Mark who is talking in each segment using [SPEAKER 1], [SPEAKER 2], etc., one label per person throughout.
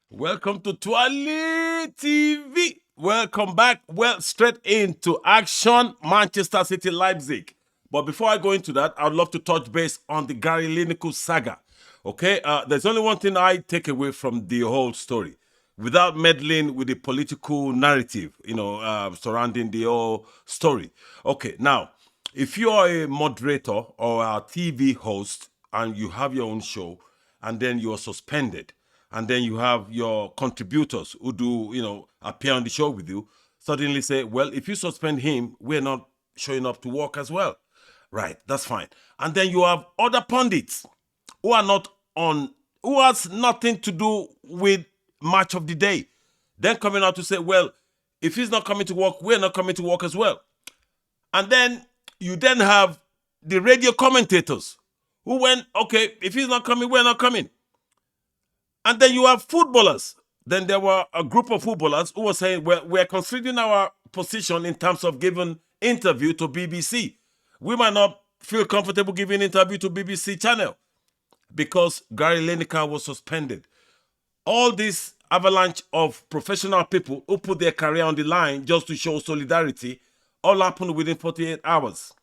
[SPEAKER 1] Welcome to Twale TV. Welcome back. Well, straight into action, Manchester City, Leipzig. But before I go into that, I'd love to touch base on the Gary Lineker saga. Okay, there's only one thing I take away from the whole story, without meddling with the political narrative, surrounding the whole story. Okay, now, if you are a moderator or a TV host and you have your own show, and then you are suspended, and then you have your contributors who do, appear on the show with you, suddenly say, well, if you suspend him, we're not showing up to work as well. Right, that's fine. And then you have other pundits who are not on, who has nothing to do with match of the day. Then coming out to say, well, if he's not coming to work, we're not coming to work as well. And then you then have the radio commentators who went, okay, if he's not coming, we're not coming. And then you have footballers. Then there were a group of footballers who were saying, well, we're considering our position in terms of giving interview to BBC. We might not feel comfortable giving interview to BBC channel because Gary Lineker was suspended. All this avalanche of professional people who put their career on the line just to show solidarity all happened within 48 hours.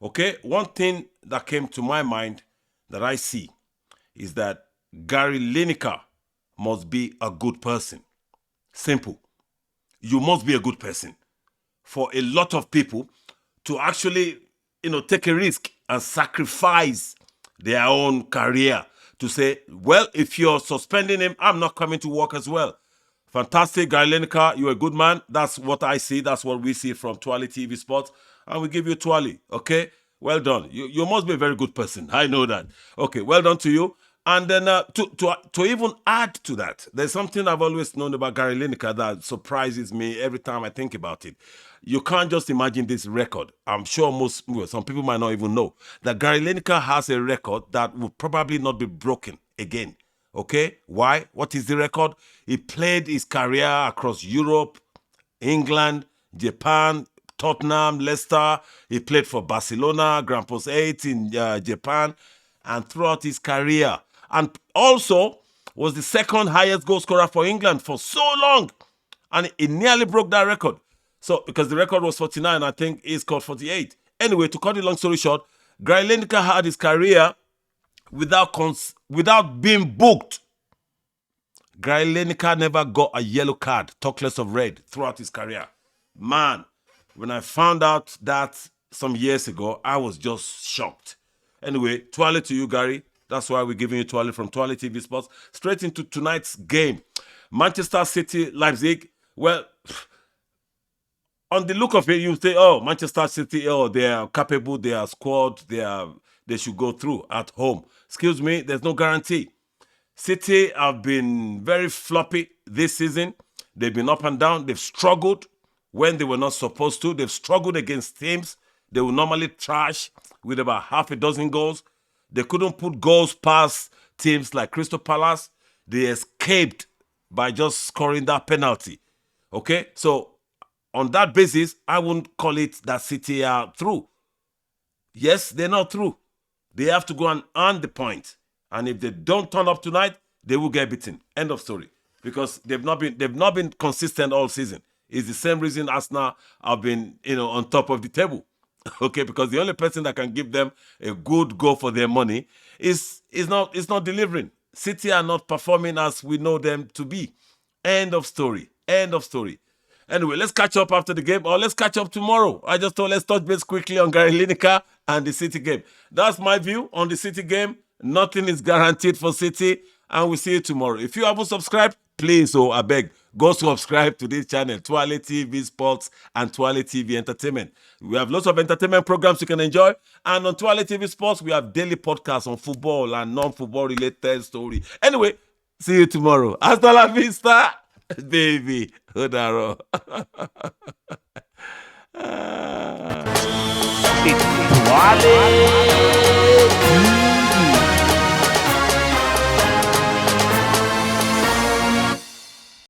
[SPEAKER 1] Okay, one thing that came to my mind that I see is that Gary Lineker must be a good person. Simple. You must be a good person for a lot of people to actually, take a risk and sacrifice their own career to say, well, if you're suspending him, I'm not coming to work as well. Fantastic, Gary Lineker, you're a good man. That's what I see. That's what we see from Twale TV Sports. And we give you Twale, okay? Well done. You must be a very good person. I know that. Okay, well done to you. And then to even add to that, there's something I've always known about Gary Lineker that surprises me every time I think about it. You can't just imagine this record. I'm sure some people might not even know that Gary Lineker has a record that will probably not be broken again. Okay? Why? What is the record? He played his career across Europe, England, Japan, Tottenham, Leicester. He played for Barcelona, Grand Post 8 in Japan, and throughout his career. And also was the second highest goal scorer for England for so long. And he nearly broke that record. So, because the record was 49, I think he scored 48. Anyway, to cut the long story short, Gary Lineker had his career without being booked. Gary Lineker never got a yellow card, talk less of red, throughout his career. Man, when I found out that some years ago, I was just shocked. Anyway, Twale to you, Gary. That's why we're giving you Twale from Twale TV Sports. Straight into tonight's game. Manchester City, Leipzig. Well, on the look of it, you say, oh, Manchester City, they are capable, they are squad, they should go through at home. Excuse me, there's no guarantee. City have been very floppy this season. They've been up and down. They've struggled when they were not supposed to. They've struggled against teams they will normally trash with about half a dozen goals. They couldn't put goals past teams like Crystal Palace. They escaped by just scoring that penalty. Okay, so on that basis, I wouldn't call it that City are through. Yes, they're not through. They have to go and earn the point. And if they don't turn up tonight, they will get beaten. End of story. Because they've not been consistent all season. It's the same reason Arsenal have been, on top of the table. Okay, because the only person that can give them a good goal for their money is not delivering. City are not performing as we know them to be. End of story. End of story. Anyway, let's catch up after the game, or let's catch up tomorrow. I just thought let's touch base quickly on Gary Lineker and the City game. That's my view on the City game. Nothing is guaranteed for City, and we'll see you tomorrow. If you haven't subscribed, please, I beg, go subscribe to this channel, Twale TV Sports and Twale TV Entertainment. We have lots of entertainment programs you can enjoy. And on Twale TV Sports, we have daily podcasts on football and non-football related story. Anyway, see you tomorrow. Hasta la vista, baby. Hodaro.
[SPEAKER 2] Twale.